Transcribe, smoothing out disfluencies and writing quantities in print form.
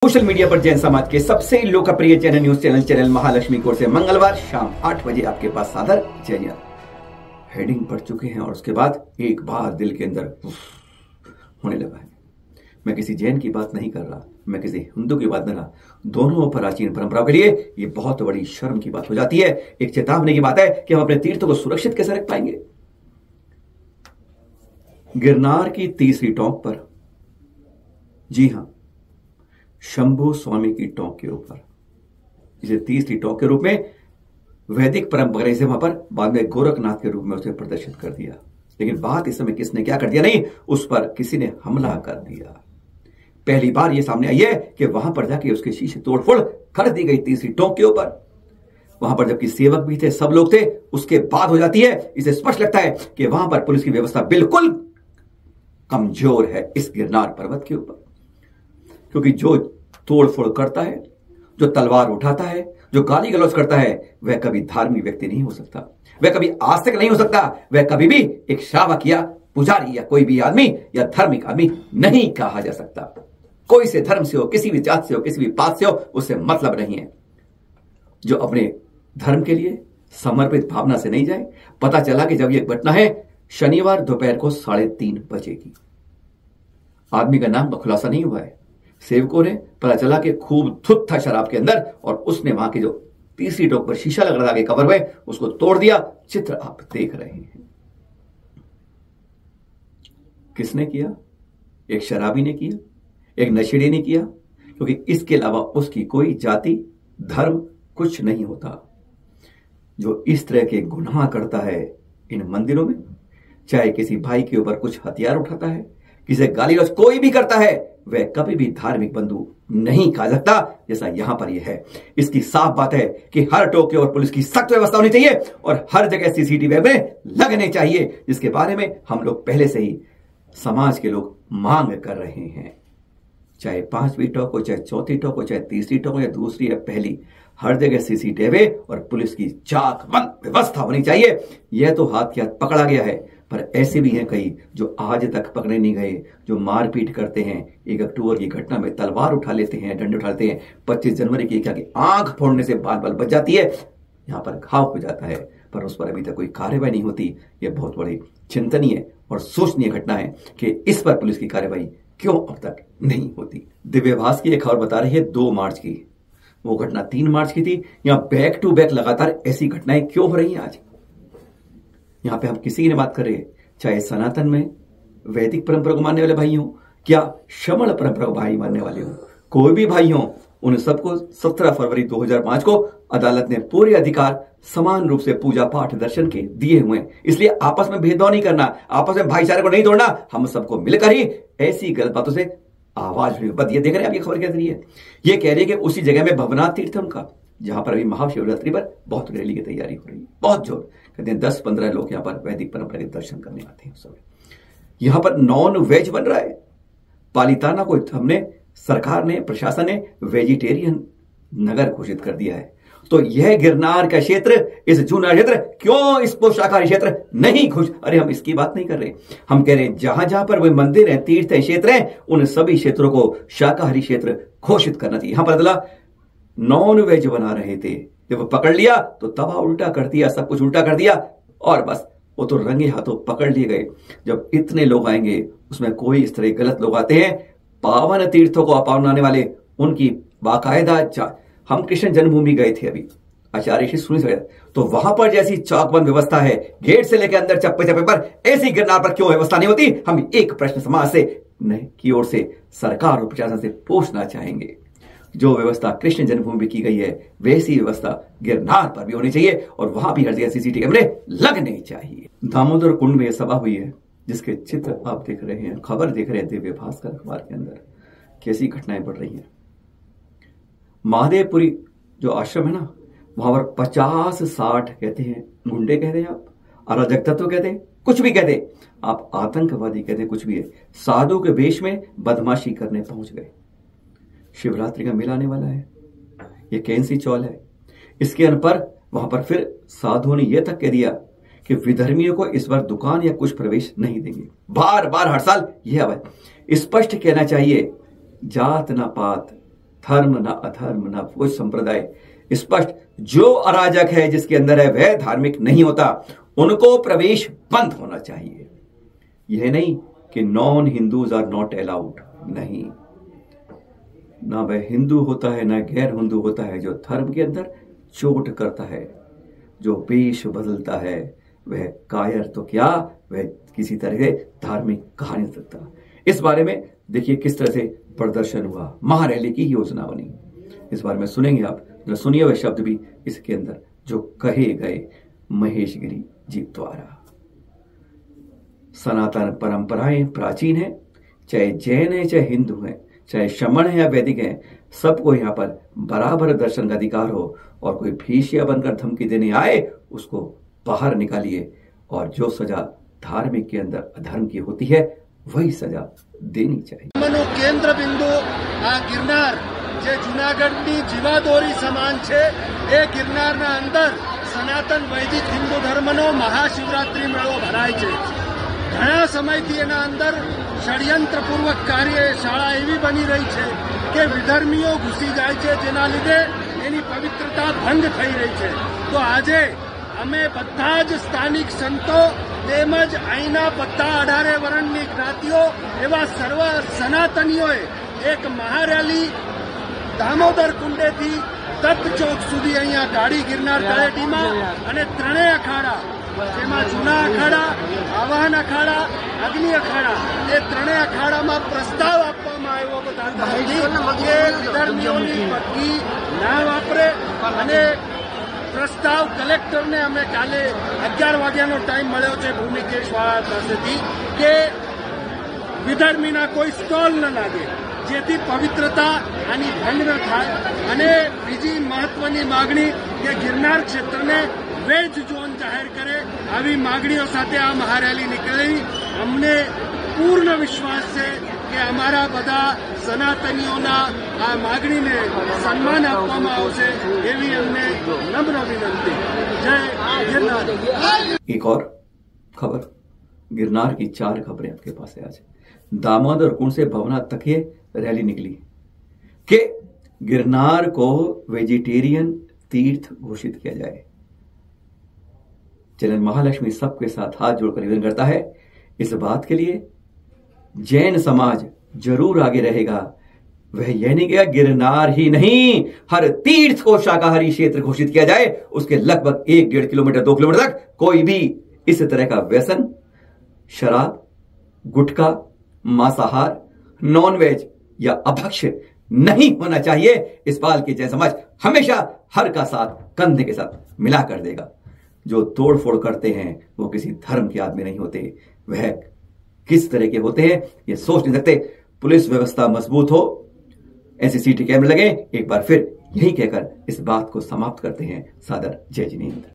Social media पर जैन समाज के सबसे लोकप्रिय channel news channel Mahalakshmi court से मंगलवार शाम 8 बजे आपके पास सादर जय। हेडिंग पढ़ चुके हैं और उसके बाद एक बार दिल के अंदर होने लगा है। मैं किसी जैन की बात नहीं कर रहा, मैं किसी हिंदू की बात नहीं रहा। दोनों प्राचीन परंपराओं के लिए ये बहुत बड़ी शर्म की बात हो जाती है। एक चेतावनी की बात है कि हम अपने तीर्थों को सुरक्षित कैसे रख पाएंगे। गिरनार की तीसरी टोंक पर, जी हां, शंभू स्वामी की टोंक के ऊपर, इसे तीसरी टोंक के रूप में वैदिक परंपरा से वहां पर बाद में गोरखनाथ के रूप में उसे प्रदर्शित कर दिया। लेकिन बात इस समय किसने क्या कर दिया, नहीं, उस पर किसी ने हमला कर दिया। पहली बार यह सामने आई है कि वहां पर जाके उसके शीशे तोड़फोड़ कर दी गई तीसरी टोंक के ऊपर। वहां पर जबकि सेवक भी थे, सब लोग थे, उसके बाद हो जाती है। इसे स्पष्ट लगता है कि वहां पर पुलिस की व्यवस्था बिल्कुल कमजोर है इस गिरनार पर्वत के ऊपर। क्योंकि जो तोड़फोड़ करता है, जो तलवार उठाता है, जो गाली गलौज करता है, वह कभी धार्मिक व्यक्ति नहीं हो सकता, वह कभी आस्तिक नहीं हो सकता, वह कभी भी एक श्रावक या पुजारी या कोई भी आदमी या धार्मिक आदमी नहीं कहा जा सकता। कोई से धर्म से हो, किसी भी जात से हो, किसी भी पात से हो, उससे मतलब नहीं है। जो अपने धर्म के लिए समर्पित भावना से नहीं जाए। पता चला कि जब यह घटना है शनिवार दोपहर को 3:30 बजे की, आदमी का नाम का खुलासा नहीं हुआ है। सेवकों ने पता चला कि खूब धुत था शराब के अंदर और उसने वहां के जो तीसरी टोक पर शीशा लग रहा था कि कवर हुए, उसको तोड़ दिया। चित्र आप देख रहे हैं। किसने किया? एक शराबी ने किया, एक नशेड़ी ने किया, क्योंकि इसके अलावा उसकी कोई जाति धर्म कुछ नहीं होता। जो इस तरह के गुनाह करता है इन मंदिरों में, चाहे किसी भाई के ऊपर कुछ हथियार उठाता है, किसी गाली गलौज कोई भी करता है, वह कभी भी धार्मिक बंधु नहीं कहा जाता, जैसा यहां पर यह है। इसकी साफ बात है कि हर टोक के और पुलिस की सख्त व्यवस्था होनी चाहिए और हर जगह सीसीटीवी में लगने चाहिए, जिसके बारे में हम लोग पहले से ही समाज के लोग मांग कर रहे हैं। चाहे 5वीं टोक हो, चाहे 4थी टोक हो, चाहे तीसरी टोक हो या दूसरी या पहली, हर जगह सीसीटीवी और पुलिस की चाकबंद व्यवस्था होनी चाहिए। यह तो हाथ के हाथ पकड़ा गया है, पर ऐसे भी हैं कई जो आज तक पकड़े नहीं गए, जो मारपीट करते हैं। 1 अक्टूबर की घटना में तलवार उठा लेते हैं, डंडे उठा लेते हैं। 25 जनवरी की क्या कि आंख फोड़ने से बाल बाल बच जाती है, यहां पर घाव हो जाता है, पर उस पर अभी तक कोई कार्रवाई नहीं होती। यह बहुत बड़ी चिंतनीय और सोचनीय घटना है कि इस पर पुलिस की कार्रवाई क्यों अब तक नहीं होती। दिव्य भास्कर की एक खबर बता रही है 2 मार्च की, वो घटना 3 मार्च की थी। यहां बैक टू बैक लगातार ऐसी घटनाएं क्यों हो रही हैं आज? यहां पे हम किसी की नहीं बात कर रहे, चाहे सनातन में वैदिक परंपरा को मानने वाले भाई हों, क्या श्रमण परंपरा को भाई मानने वाले हों, कोई भी भाई हों, उन सबको 17 फरवरी 2005 को अदालत ने पूरे अधिकार समान रूप से पूजा पाठ दर्शन के दिए हुए हैं। इसलिए आपस में भेदभाव नहीं करना, आपस में भाईचारे को नहीं तोड़ना, हम सबको मिलकर ही ऐसी गलत बातों से आवाज बद। ये देख रहे हैं आप, ये खबर कह रही है, ये कह रही है कि उसी जगह में भवनाथ तीर्थम का, जहां पर अभी महाशिवरात्रि पर बहुत रैली की तैयारी हो रही है, बहुत जोर। कहते हैं 10-15 लोग यहां पर वैदिक परंपरा के दर्शन करने आते हैं उस समय। यहां पर नॉन वेज बन रहा है। पालिताना को हमने, सरकार ने, प्रशासन ने वेजिटेरियन नगर घोषित कर दिया है। तो यह गिरनार का क्षेत्र, इस जूना क्षेत्र क्यों इसको शाकाहारी क्षेत्र नहीं घोषित? अरे हम इसकी बात नहीं कर रहे, हम कह रहे हैं जहां जहां पर वे मंदिर हैं, तीर्थ क्षेत्र हैं, उन सभी क्षेत्रों को शाकाहारी क्षेत्र घोषित करना चाहिए। यहां पर बदला नॉन वेज बना रहे थे, जब पकड़ लिया तो तवा उल्टा कर दिया, सब कुछ उल्टा कर दिया और बस वो तो रंगे हाथों पकड़ लिए गए। जब इतने लोग आएंगे, उसमें कोई इस तरह गलत लोग आते हैं, पावन तीर्थों को अपनाने वाले, उनकी बाकायदा, हम कृष्ण जन्मभूमि गए थे अभी, आचार्य श्री सुनी सके, तो वहां पर जैसी चौकबंद व्यवस्था है, गेट से लेकर अंदर चप्पे चप्पे पर, ऐसी गिरनार पर क्यों व्यवस्था नहीं होती? हम एक प्रश्न समाज से की ओर से सरकार और प्रशासन से पूछना चाहेंगे। जो व्यवस्था कृष्ण जन्मभूमि की गई है, वैसी व्यवस्था गिरनार पर भी होनी चाहिए और वहां भी हर जगह सीसीटीवी कैमरे लगने चाहिए। दामोदर कुंड में यह सभा हुई है, जिसके चित्र आप देख रहे हैं, खबर देख रहे हैं दिव्य भास्कर अखबार के अंदर, कैसी घटनाएं बढ़ रही हैं। महादेवपुरी जो आश्रम है ना, वहां पर 50-60 कहते हैं, गुंडे कहते हैं आप, अराजक तत्व कहते हैं, कुछ भी कहते हैं आप, आतंकवादी कहते हैं, कुछ भी है, साधु के वेश में बदमाशी करने पहुंच गए। शिवरात्रि का मेला आने वाला है, ये कैंसी चौल है, इसके पर वहां पर फिर साधुओं ने यह तक कह दिया कि विधर्मियों को इस बार दुकान या कुछ प्रवेश नहीं देंगे। बार बार हर साल यह स्पष्ट कहना चाहिए, जात ना पात, धर्म ना अधर्म ना कोई संप्रदाय, स्पष्ट जो अराजक है जिसके अंदर है वह धार्मिक नहीं होता, उनको प्रवेश बंद होना चाहिए। यह नहीं कि non Hindus are not allowed, नहीं, ना वह हिंदू होता है ना गैर हिंदू होता है जो धर्म के अंदर चोट करता है, जो वेश बदलता है, वह कायर तो क्या, वह किसी तरह से धार्मिक कहा नहीं सकता। इस बारे में देखिए किस तरह से प्रदर्शन हुआ, महारैली की योजना बनी, इस बारे में सुनेंगे आप। सुनिए वह शब्द भी इसके अंदर जो कहे गए महेश गिरी जी द्वारा। सनातन परंपराएं प्राचीन है, चाहे जैन है चाहे हिंदू है, चाहे श्रमण है या वैदिक है, सबको यहाँ पर बराबर दर्शन का अधिकार हो, और कोई भीषिया बनकर धमकी देने आए उसको बाहर निकालिए, और जो सजा धार्मिक के अंदर अधर्म की होती है वही सजा देनी चाहिए। मनो केंद्र बिंदु आ गिरनार जे जूनागढ़नी जीवादोरी समान छे, ए गिरनाરના અંદર સનાતન વૈદિક હિન્દુ ધર્મનો મહાશિવરાત્રી મેળો ભરાય છે। ઘણા સમયથી એના અંદર ષડયંત્રપૂર્વક કાર્યશાળા એવી બની રહી છે કે વિધર્મીઓ ઘૂસી જાય છે, જેના લીધે એની પવિત્રતા ભંગ થઈ રહી છે। તો આજે અમે બધા જ સ્થાનિક સંતો તેમજ અહીંના બધા 18 વર્ણની જ્ઞાતિઓ એવા સર્વ સનાતનીઓએ એક મહારેલી દામોદર કુંડેથી દત્ત ચોક સુધી અહીંયા ગાડી ગિરનાર તળેટીમાં અને ત્રણેય અખાડા, જેમાં જૂના અખાડા, આવાહન અખાડા, અગ્નિ અખાડા, એ ત્રણેય અખાડામાં પ્રસ્તાવ આપવામાં આવ્યો બધા કે વિધર્મીઓની પટ્ટી ના વાપરે, અને પ્રસ્તાવ કલેક્ટરને અમે કાલે 11 વાગ્યાનો ટાઈમ મળ્યો છે ભૂમિકેશવાળા પાસેથી કે વિધર્મીના કોઈ સ્ટોલ ન લાગે, જેથી પવિત્રતા આની ભંગ ન થાય। અને બીજી મહત્વની માગણી કે ગિરનાર ક્ષેત્રને વેજ ઝોન જાહેર કરે, આવી માગણીઓ સાથે આ મહારેલી નીકળી। અમને પૂર્ણ વિશ્વાસ છે કે અમારા બધા સનાતનીઓના આ માગણીને સન્માન આપવામાં આવશે, એવી અમને નમ્ર વિનંતી। જય गिरनार। एक और खबर, गिरनार की 4 खबरें आपके पास है आज। दामोदर कुंड से भवनाथ तक ये रैली निकली कि गिरनार को वेजिटेरियन तीर्थ घोषित किया जाए। चैनल महालक्ष्मी सबके साथ हाथ जोड़कर निवेदन करता है, इस बात के लिए जैन समाज जरूर आगे रहेगा। वह यह नहीं किया गिरनार ही नहीं, हर तीर्थ को शाकाहारी क्षेत्र घोषित किया जाए, उसके लगभग 1-1.5 किलोमीटर 2 किलोमीटर तक कोई भी इस तरह का व्यसन, शराब, गुटखा, मांसाहार, नॉनवेज या अभक्ष्य नहीं होना चाहिए। इस बात की जैन समाज हमेशा हर का साथ कंधे के साथ मिला कर देगा। जो तोड़ फोड़ करते हैं वो किसी धर्म के आदमी नहीं होते, वह किस तरह के होते हैं ये सोच नहीं सकते। पुलिस व्यवस्था मजबूत हो, ऐसे सीसीटीवी कैमरे लगे। एक बार फिर यही कहकर इस बात को समाप्त करते हैं। सादर जय जिनेंद्र।